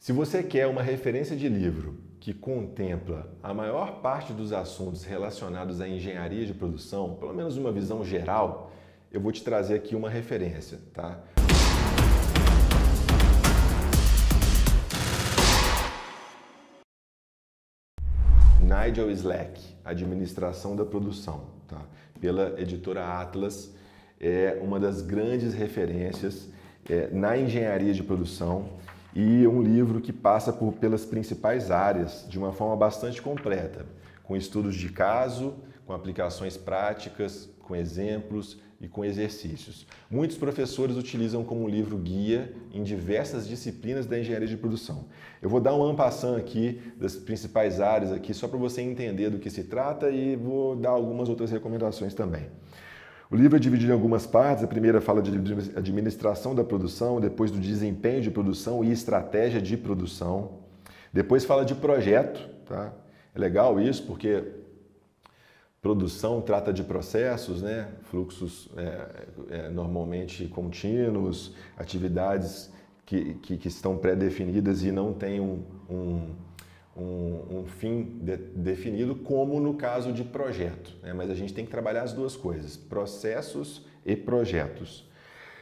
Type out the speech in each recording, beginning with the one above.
Se você quer uma referência de livro que contempla a maior parte dos assuntos relacionados à engenharia de produção, pelo menos uma visão geral, eu vou te trazer aqui uma referência, tá? Nigel Slack, Administração da Produção, tá? Pela editora Atlas, é uma das grandes referências na engenharia de produção e um livro que passa pelas principais áreas de uma forma bastante completa, com estudos de caso, com aplicações práticas, com exemplos e com exercícios. Muitos professores utilizam como livro guia em diversas disciplinas da engenharia de produção. Eu vou dar um en passant aqui das principais áreas aqui só para você entender do que se trata e vou dar algumas outras recomendações também. O livro é dividido em algumas partes. A primeira fala de administração da produção, depois do desempenho de produção e estratégia de produção. Depois fala de projeto, tá? É legal isso porque produção trata de processos, né? Fluxos normalmente contínuos, atividades que estão pré-definidas e não têm um fim definido, como no caso de projeto, né? Mas a gente tem que trabalhar as duas coisas, processos e projetos.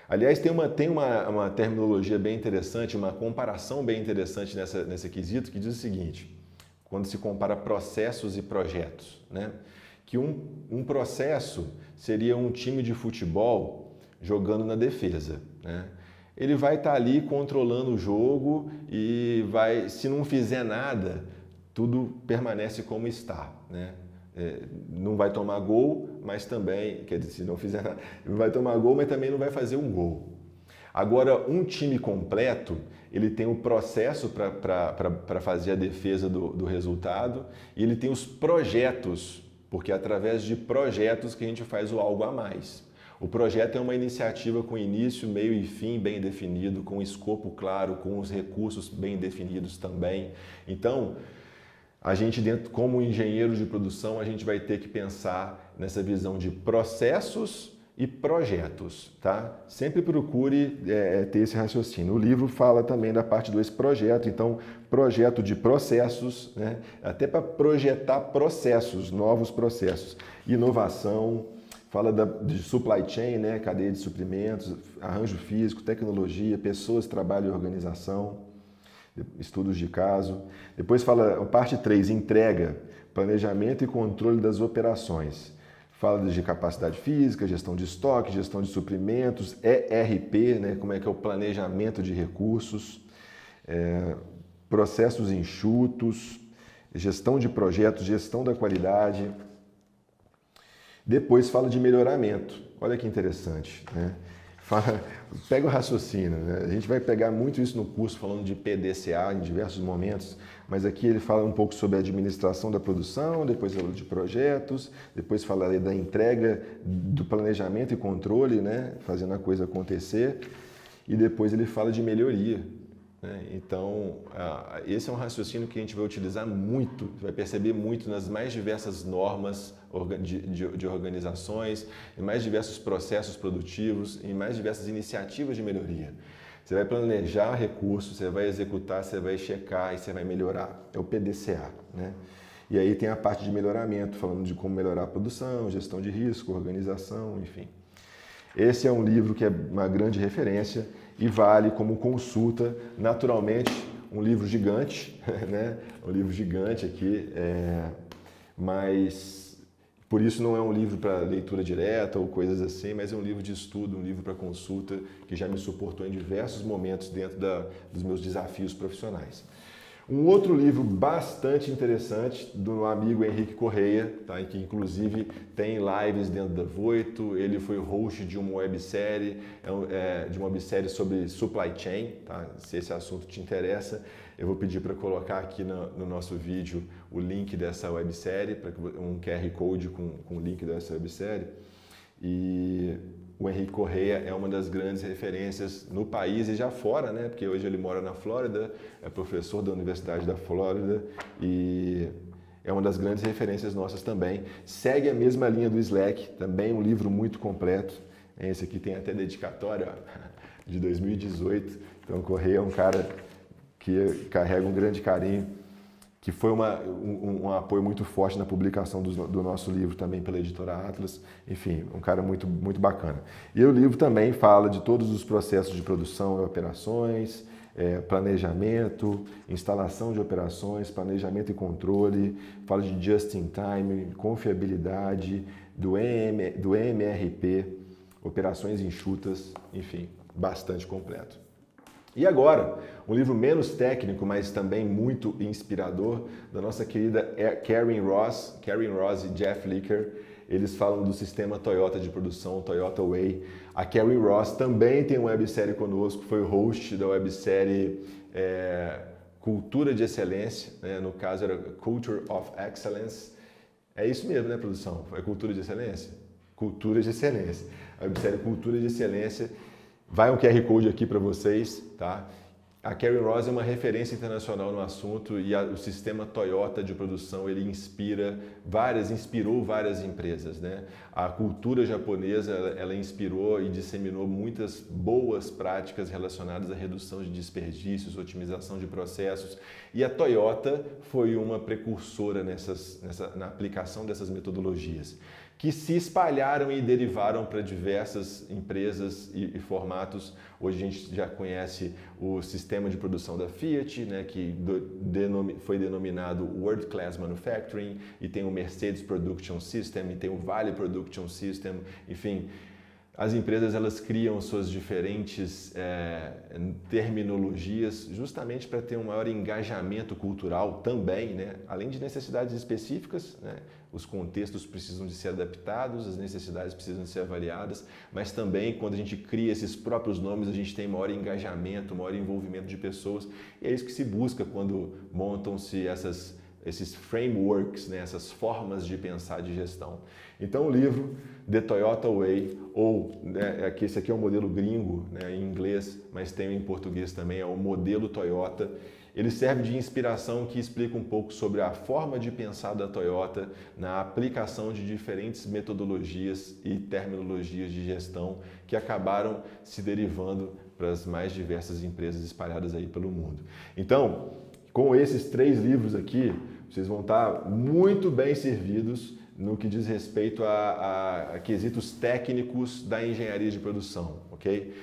Aliás, tem uma terminologia bem interessante, uma comparação bem interessante nesse quesito, que diz o seguinte, quando se compara processos e projetos, né? Que um processo seria um time de futebol jogando na defesa, né? Ele vai estar ali controlando o jogo e se não fizer nada, tudo permanece como está, né? Não vai tomar gol, mas também, quer dizer, se não fizer nada, não vai tomar gol, mas também não vai fazer um gol. Agora, um time completo, ele tem o processo para fazer a defesa do resultado e ele tem os projetos, porque é através de projetos que a gente faz o algo a mais. O projeto é uma iniciativa com início, meio e fim bem definido, com escopo claro, com os recursos bem definidos também. Então, a gente, como engenheiro de produção, a gente vai ter que pensar nessa visão de processos e projetos, tá? Sempre procure ter esse raciocínio. O livro fala também da parte do projeto, então projeto de processos, né? Até para projetar processos, novos processos, inovação, fala de supply chain, né? Cadeia de suprimentos, arranjo físico, tecnologia, pessoas, trabalho e organização, estudos de caso. Depois fala a parte 3, entrega, planejamento e controle das operações. Fala de capacidade física, gestão de estoque, gestão de suprimentos, ERP, né? Como é que é o planejamento de recursos, processos enxutos, gestão de projetos, gestão da qualidade. Depois fala de melhoramento. Olha que interessante, né? Pega o raciocínio, né? A gente vai pegar muito isso no curso falando de PDCA em diversos momentos, mas aqui ele fala um pouco sobre a administração da produção, depois fala de projetos, depois fala da entrega, do planejamento e controle, né? Fazendo a coisa acontecer, e depois ele fala de melhoria, né? Então, esse é um raciocínio que a gente vai utilizar muito, vai perceber muito nas mais diversas normas de organizações, em mais diversos processos produtivos, em mais diversas iniciativas de melhoria. Você vai planejar recursos, você vai executar, você vai checar e você vai melhorar. É o PDCA, né? E aí tem a parte de melhoramento, falando de como melhorar a produção, gestão de risco, organização, enfim. Esse é um livro que é uma grande referência e vale como consulta, naturalmente, um livro gigante, né? Um livro gigante aqui, mas por isso não é um livro para leitura direta ou coisas assim, mas é um livro de estudo, um livro para consulta que já me suportou em diversos momentos dentro dos meus desafios profissionais. Um outro livro bastante interessante do amigo Henrique Correia, tá? Que inclusive tem lives dentro da Voito, ele foi host de uma websérie, sobre supply chain, tá? Se esse assunto te interessa, eu vou pedir para colocar aqui no nosso vídeo o link dessa websérie, um QR Code com o link dessa websérie. E o Henrique Correia é uma das grandes referências no país e já fora, né? Porque hoje ele mora na Flórida, é professor da Universidade da Flórida e é uma das grandes referências nossas também. Segue a mesma linha do Slack, também um livro muito completo. Esse aqui tem até dedicatória de 2018. Então, o Correia é um cara que carrega um grande carinho, que foi um apoio muito forte na publicação do nosso livro também pela editora Atlas. Enfim, um cara muito, muito bacana. E o livro também fala de todos os processos de produção e operações, planejamento, instalação de operações, planejamento e controle, fala de just-in-time, confiabilidade, do MRP, operações enxutas, enfim, bastante completo. E agora, um livro menos técnico, mas também muito inspirador, da nossa querida Karen Ross e Jeff Licker. Eles falam do sistema Toyota de produção, Toyota Way. A Karen Ross também tem uma websérie conosco, foi o host da websérie Cultura de Excelência, né? No caso era Culture of Excellence. É isso mesmo, né, produção? É Cultura de Excelência? Cultura de Excelência. A websérie Cultura de Excelência. Vai um QR Code aqui para vocês, tá? A Karen Ross é uma referência internacional no assunto e o sistema Toyota de produção ele inspirou várias empresas, né? A cultura japonesa ela inspirou e disseminou muitas boas práticas relacionadas à redução de desperdícios, otimização de processos, e a Toyota foi uma precursora na aplicação dessas metodologias, que se espalharam e derivaram para diversas empresas e formatos. Hoje a gente já conhece o sistema de produção da Fiat, né, que foi denominado World Class Manufacturing, e tem o Mercedes Production System, e tem o Vale Production System, enfim. As empresas elas criam suas diferentes terminologias justamente para ter um maior engajamento cultural também, né? Além de necessidades específicas, né? Os contextos precisam de ser adaptados, as necessidades precisam de ser avaliadas, mas também quando a gente cria esses próprios nomes, a gente tem maior engajamento, maior envolvimento de pessoas, e é isso que se busca quando montam-se esses frameworks, né? Essas formas de pensar de gestão. Então o livro The Toyota Way, ou né, esse aqui é o modelo gringo, né, em inglês, mas tem em português também, é o modelo Toyota. Ele serve de inspiração que explica um pouco sobre a forma de pensar da Toyota na aplicação de diferentes metodologias e terminologias de gestão que acabaram se derivando para as mais diversas empresas espalhadas aí pelo mundo. Então, com esses 3 livros aqui, vocês vão estar muito bem servidos no que diz respeito a quesitos técnicos da engenharia de produção, ok?